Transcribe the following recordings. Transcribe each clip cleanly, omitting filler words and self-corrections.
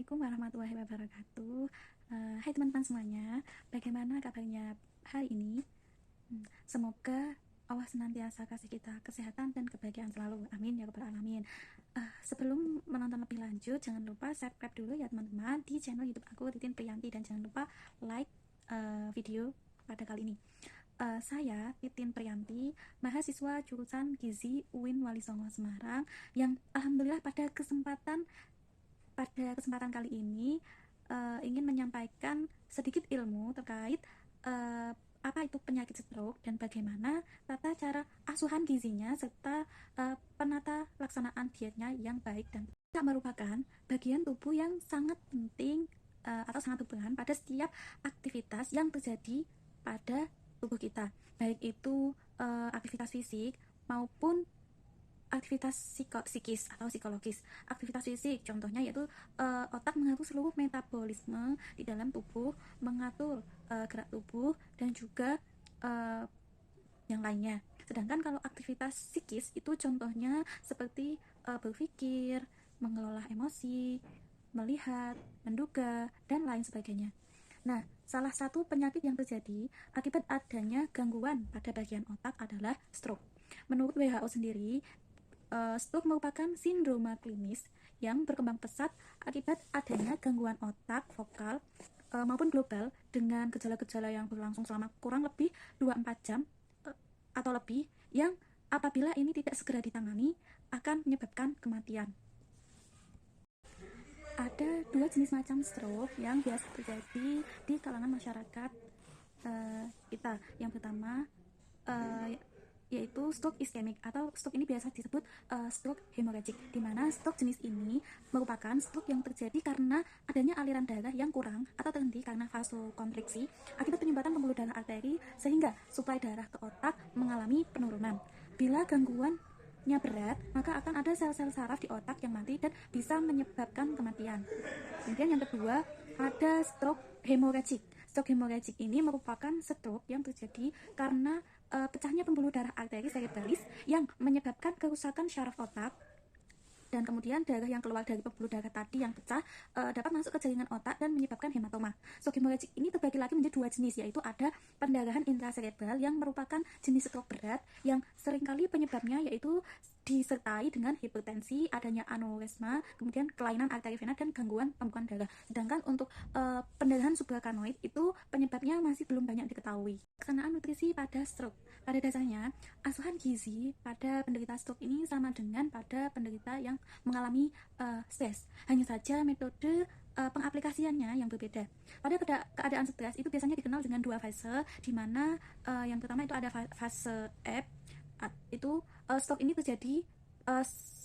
Assalamualaikum warahmatullahi wabarakatuh. Hai teman-teman semuanya, bagaimana kabarnya hari ini? Semoga Allah senantiasa kasih kita kesehatan dan kebahagiaan selalu. Amin ya rabbal alamin. Sebelum menonton lebih lanjut, jangan lupa subscribe dulu ya teman-teman di channel YouTube aku Titin Priyanti, dan jangan lupa like video pada kali ini. Saya Titin Priyanti, mahasiswa jurusan Gizi UIN Wali Songo Semarang, yang alhamdulillah pada kesempatan kali ini ingin menyampaikan sedikit ilmu terkait apa itu penyakit stroke dan bagaimana tata cara asuhan gizinya serta penata laksanaan dietnya yang baik, dan tidak merupakan bagian tubuh yang sangat penting atau sangat berperan pada setiap aktivitas yang terjadi pada tubuh kita, baik itu aktivitas fisik maupun aktivitas psikis atau psikologis. Aktivitas fisik contohnya yaitu otak mengatur seluruh metabolisme di dalam tubuh, mengatur gerak tubuh dan juga uh, yang lainnya. Sedangkan kalau aktivitas psikis itu contohnya seperti berpikir, mengelola emosi, melihat, menduga, dan lain sebagainya. Nah, salah satu penyakit yang terjadi akibat adanya gangguan pada bagian otak adalah stroke. Menurut WHO sendiri, stroke merupakan sindroma klinis yang berkembang pesat akibat adanya gangguan otak vokal maupun global dengan gejala-gejala yang berlangsung selama kurang lebih 24 jam atau lebih, yang apabila ini tidak segera ditangani akan menyebabkan kematian. Ada dua jenis macam stroke yang biasa terjadi di kalangan masyarakat kita. Yang pertama yaitu stroke iskemik, atau stroke ini biasa disebut stroke hemorrhagic, di mana stroke jenis ini merupakan stroke yang terjadi karena adanya aliran darah yang kurang atau terhenti karena vasokonstriksi akibat penyumbatan pembuluh darah arteri, sehingga suplai darah ke otak mengalami penurunan. Bila gangguannya berat, maka akan ada sel-sel saraf di otak yang mati dan bisa menyebabkan kematian. Kemudian yang kedua, ada stroke hemorrhagic. Stroke hemorrhagic ini merupakan stroke yang terjadi karena pecahnya pembuluh darah arteri cerebralis yang menyebabkan kerusakan syaraf otak, dan kemudian darah yang keluar dari pembuluh darah tadi yang pecah dapat masuk ke jaringan otak dan menyebabkan hematoma. Stroke hemorrhagic ini terbagi lagi menjadi dua jenis, yaitu ada pendarahan intracerebral yang merupakan jenis stroke berat yang seringkali penyebabnya yaitu disertai dengan hipertensi, adanya aneurisma, kemudian kelainan arteri vena dan gangguan pembekuan darah. Sedangkan untuk pendarahan subarachnoid itu penyebabnya masih belum banyak diketahui. Pelaksanaan nutrisi pada stroke. Pada dasarnya, asuhan gizi pada penderita stroke ini sama dengan pada penderita yang mengalami stres. Hanya saja metode pengaplikasiannya yang berbeda. Pada keadaan stres itu biasanya dikenal dengan dua fase, di mana yang pertama itu ada fase F. Itu stroke ini terjadi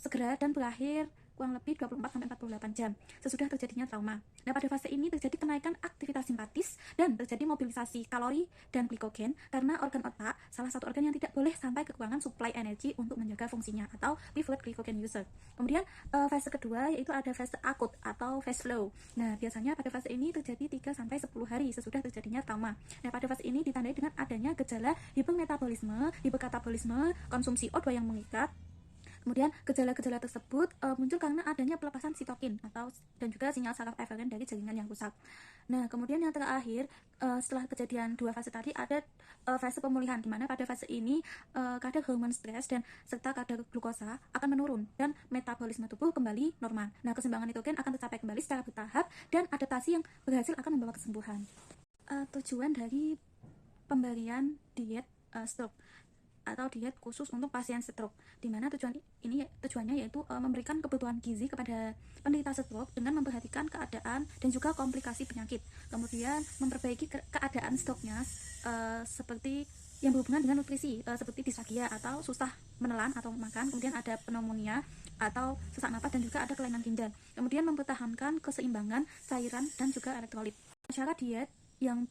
segera dan berakhir kurang lebih 24-48 jam sesudah terjadinya trauma. Nah, pada fase ini terjadi kenaikan aktivitas simpatis dan terjadi mobilisasi kalori dan glikogen karena organ otak, salah satu organ yang tidak boleh sampai kekurangan suplai energi untuk menjaga fungsinya, atau pivot glycogen user. Kemudian fase kedua yaitu ada fase akut atau fast flow. Nah, biasanya pada fase ini terjadi 3-10 hari sesudah terjadinya trauma. Nah, pada fase ini ditandai dengan adanya gejala hipermetabolisme, hiperkatabolisme, konsumsi O2 yang mengikat. Kemudian gejala-gejala tersebut muncul karena adanya pelepasan sitokin dan juga sinyal saraf eferen dari jaringan yang rusak. Nah, kemudian yang terakhir setelah kejadian dua fase tadi ada fase pemulihan, di mana pada fase ini kadar hormon stres dan serta kadar glukosa akan menurun dan metabolisme tubuh kembali normal. Nah, keseimbangan nitrogen akan tercapai kembali secara bertahap dan adaptasi yang berhasil akan membawa kesembuhan. Tujuan dari pemberian diet stroke atau diet khusus untuk pasien stroke, di mana tujuannya yaitu memberikan kebutuhan gizi kepada penderita stroke dengan memperhatikan keadaan dan juga komplikasi penyakit, kemudian memperbaiki keadaan stroke-nya seperti yang berhubungan dengan nutrisi, seperti disfagia atau susah menelan atau makan, kemudian ada pneumonia atau sesak napas, dan juga ada kelainan ginjal, kemudian mempertahankan keseimbangan cairan dan juga elektrolit. Syarat diet yang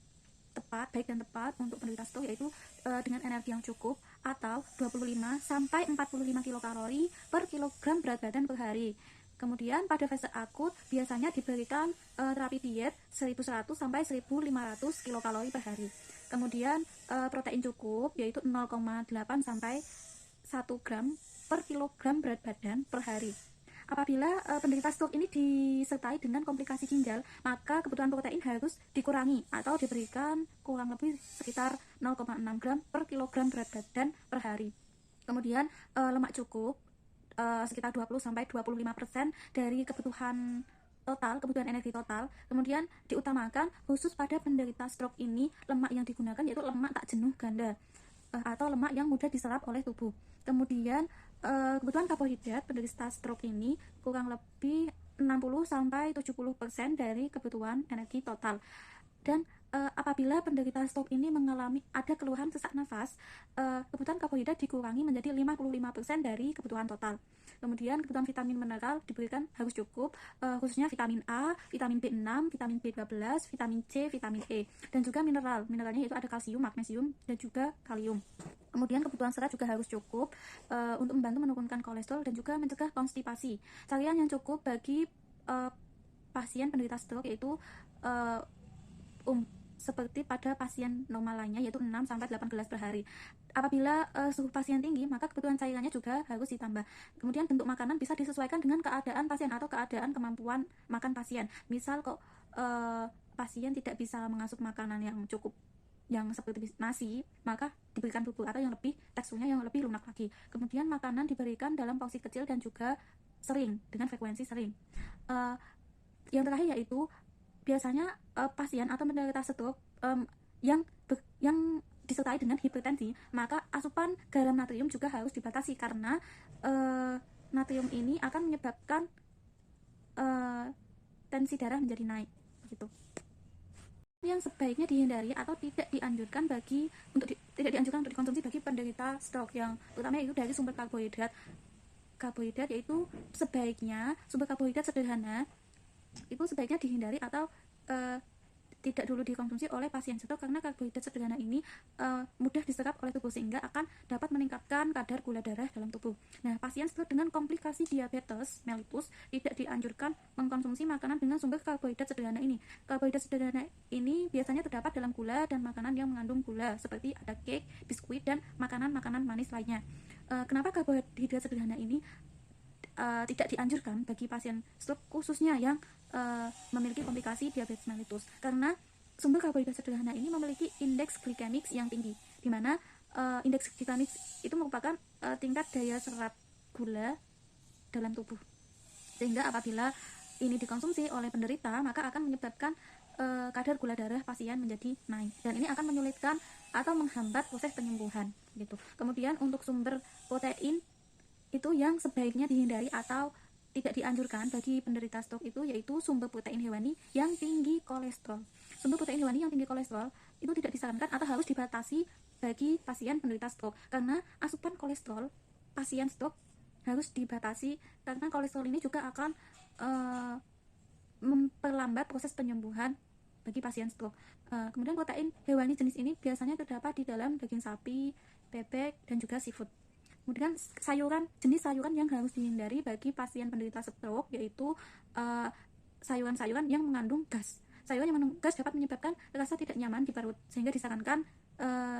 baik dan tepat untuk penderita stroke yaitu dengan energi yang cukup atau 25-45 kilokalori per kilogram berat badan per hari. Kemudian pada fase akut biasanya diberikan terapi diet 1100-1500 kilokalori per hari. Kemudian protein cukup yaitu 0,8 sampai 1 gram per kilogram berat badan per hari. Apabila penderita stroke ini disertai dengan komplikasi ginjal, maka kebutuhan protein harus dikurangi atau diberikan kurang lebih sekitar 0,6 gram per kilogram berat badan per hari. Kemudian lemak cukup sekitar 20-25% dari kebutuhan energi total. Kemudian diutamakan khusus pada penderita stroke ini, lemak yang digunakan yaitu lemak tak jenuh ganda atau lemak yang mudah diserap oleh tubuh. Kemudian kebutuhan karbohidrat penderita stroke ini kurang lebih 60-70% dari kebutuhan energi total. Dan apabila penderita stroke ini mengalami ada keluhan sesak nafas, kebutuhan karbohidrat dikurangi menjadi 55% dari kebutuhan total. Kemudian kebutuhan vitamin mineral diberikan harus cukup, khususnya vitamin A, vitamin B6, vitamin B12, vitamin C, vitamin E, dan juga mineralnya yaitu ada kalsium, magnesium, dan juga kalium. Kemudian kebutuhan serat juga harus cukup untuk membantu menurunkan kolesterol dan juga mencegah konstipasi. Cairan yang cukup bagi pasien penderita stroke yaitu seperti pada pasien normal lainnya yaitu 6-8 gelas per hari. Apabila suhu pasien tinggi, maka kebutuhan cairannya juga harus ditambah. Kemudian bentuk makanan bisa disesuaikan dengan keadaan pasien atau keadaan kemampuan makan pasien. Misal kok pasien tidak bisa mengasup makanan yang cukup, yang seperti nasi, maka diberikan bubur atau yang lebih teksturnya yang lebih lunak lagi. Kemudian makanan diberikan dalam porsi kecil dan juga sering, dengan frekuensi sering. Yang terakhir yaitu biasanya pasien atau penderita stroke yang disertai dengan hipertensi, maka asupan garam natrium juga harus dibatasi karena natrium ini akan menyebabkan tensi darah menjadi naik gitu. Yang sebaiknya dihindari atau tidak dianjurkan untuk dikonsumsi bagi penderita stroke yang terutama itu dari sumber karbohidrat yaitu sebaiknya sumber karbohidrat sederhana itu sebaiknya dihindari atau tidak dulu dikonsumsi oleh pasien stroke karena karbohidrat sederhana ini mudah diserap oleh tubuh sehingga akan dapat meningkatkan kadar gula darah dalam tubuh. Nah, pasien stroke dengan komplikasi diabetes mellitus tidak dianjurkan mengkonsumsi makanan dengan sumber karbohidrat sederhana ini. Karbohidrat sederhana ini biasanya terdapat dalam gula dan makanan yang mengandung gula seperti ada cake, biskuit, dan makanan-makanan manis lainnya. Kenapa karbohidrat sederhana ini tidak dianjurkan bagi pasien stroke khususnya yang memiliki komplikasi diabetes mellitus? Karena sumber karbohidrat sederhana ini memiliki indeks glikemik yang tinggi, di mana indeks glikemik itu merupakan tingkat daya serap gula dalam tubuh, sehingga apabila ini dikonsumsi oleh penderita maka akan menyebabkan kadar gula darah pasien menjadi naik dan ini akan menyulitkan atau menghambat proses penyembuhan gitu. Kemudian untuk sumber protein itu yang sebaiknya dihindari atau tidak dianjurkan bagi penderita stroke itu yaitu sumber protein hewani yang tinggi kolesterol. Sumber protein hewani yang tinggi kolesterol itu tidak disarankan atau harus dibatasi bagi pasien penderita stroke karena asupan kolesterol pasien stroke harus dibatasi karena kolesterol ini juga akan memperlambat proses penyembuhan bagi pasien stroke. Kemudian protein hewani jenis ini biasanya terdapat di dalam daging sapi, bebek, dan juga seafood. Kemudian jenis sayuran yang harus dihindari bagi pasien penderita stroke yaitu sayuran-sayuran yang mengandung gas. Sayuran yang mengandung gas dapat menyebabkan rasa tidak nyaman di perut sehingga disarankan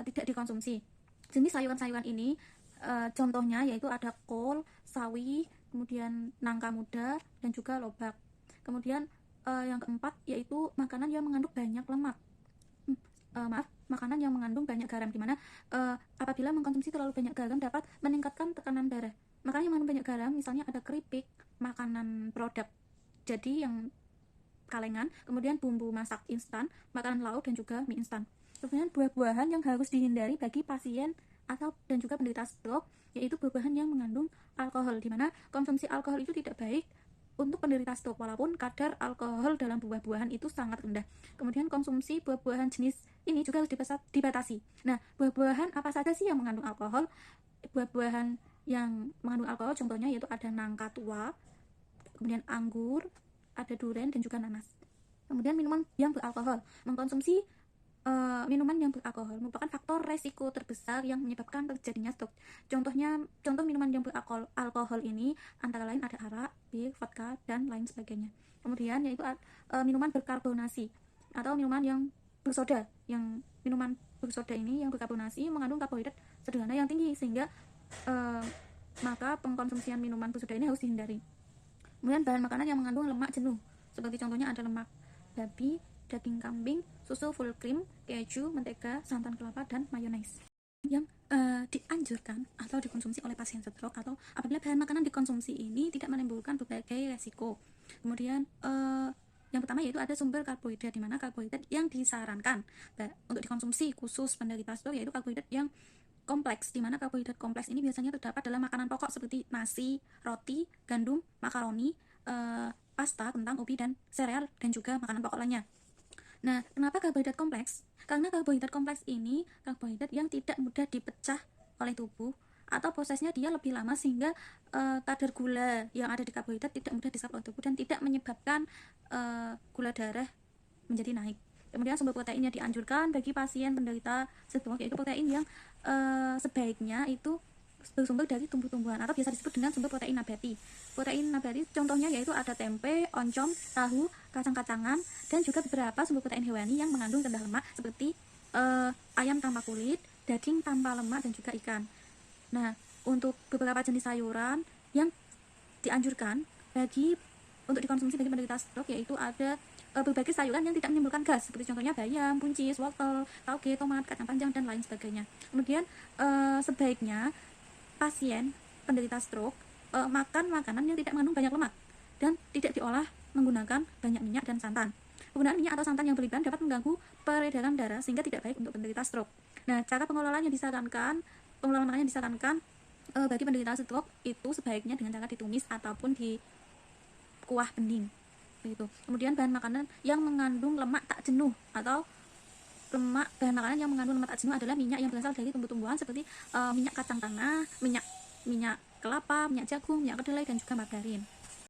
tidak dikonsumsi. Jenis sayuran-sayuran ini contohnya yaitu ada kol, sawi, kemudian nangka muda, dan juga lobak. Kemudian yang keempat yaitu makanan yang mengandung banyak lemak. Makanan yang mengandung banyak garam, dimana apabila mengkonsumsi terlalu banyak garam dapat meningkatkan tekanan darah. Makanan yang mengandung banyak garam misalnya ada keripik, makanan produk jadi yang kalengan, kemudian bumbu masak instan, makanan laut, dan juga mie instan. Kemudian buah-buahan yang harus dihindari bagi pasien dan juga penderita stroke yaitu buah-buahan yang mengandung alkohol, dimana konsumsi alkohol itu tidak baik untuk penderita stroke walaupun kadar alkohol dalam buah-buahan itu sangat rendah. Kemudian konsumsi buah-buahan jenis ini juga harus dibatasi. Nah, buah-buahan apa saja sih yang mengandung alkohol? Buah-buahan yang mengandung alkohol contohnya yaitu ada nangka tua, kemudian anggur, ada durian, dan juga nanas. Kemudian minuman yang beralkohol. Mengkonsumsi minuman yang beralkohol merupakan faktor resiko terbesar yang menyebabkan terjadinya stroke. Contoh minuman yang beralkohol ini antara lain ada arak, bir, vodka, dan lain sebagainya. Kemudian yaitu minuman berkarbonasi atau minuman yang bersoda. Yang minuman bersoda ini yang berkarbonasi mengandung karbohidrat sederhana yang tinggi sehingga maka pengkonsumsian minuman bersoda ini harus dihindari. Kemudian bahan makanan yang mengandung lemak jenuh, seperti contohnya ada lemak babi, daging kambing, susu full cream, keju, mentega, santan kelapa, dan mayones. Yang dianjurkan atau dikonsumsi oleh pasien stroke atau apabila bahan makanan dikonsumsi ini tidak menimbulkan berbagai resiko. Kemudian yang pertama yaitu ada sumber karbohidrat, di mana karbohidrat yang disarankan untuk dikonsumsi khusus penderita stroke yaitu karbohidrat yang kompleks, di mana karbohidrat kompleks ini biasanya terdapat dalam makanan pokok seperti nasi, roti, gandum, makaroni, pasta, kentang, ubi, dan sereal, dan juga makanan pokok lainnya. Nah, kenapa karbohidrat kompleks? Karena karbohidrat kompleks ini karbohidrat yang tidak mudah dipecah oleh tubuh, atau prosesnya dia lebih lama sehingga kadar gula yang ada di karbohidrat tidak mudah diserap oleh tubuh dan tidak menyebabkan gula darah menjadi naik. Kemudian sumber protein yang dianjurkan bagi pasien penderita stroke yaitu protein yang sebaiknya itu bersumber dari tumbuh-tumbuhan atau biasa disebut dengan sumber protein nabati. Protein nabati contohnya yaitu ada tempe, oncom, tahu, kacang-kacangan, dan juga beberapa sumber protein hewani yang mengandung rendah lemak seperti ayam tanpa kulit, daging tanpa lemak, dan juga ikan. Nah, untuk beberapa jenis sayuran yang dianjurkan untuk dikonsumsi bagi penderita stroke yaitu ada berbagai sayuran yang tidak menimbulkan gas seperti contohnya bayam, buncis, wortel, tauge, tomat, kacang panjang, dan lain sebagainya. Kemudian sebaiknya pasien penderita stroke makan makanan yang tidak mengandung banyak lemak dan tidak diolah menggunakan banyak minyak dan santan. Penggunaan minyak atau santan yang berlebihan dapat mengganggu peredaran darah sehingga tidak baik untuk penderita stroke. Nah, cara pengelolaan makanan yang disarankan bagi penderita stroke itu sebaiknya dengan cara ditumis ataupun di kuah bening begitu. Kemudian bahan makanan yang mengandung lemak tak jenuh atau bahan makanan yang mengandung lemak tak jenuh adalah minyak yang berasal dari tumbuh-tumbuhan seperti minyak kacang tanah, minyak kelapa, minyak jagung, minyak kedelai, dan juga margarin.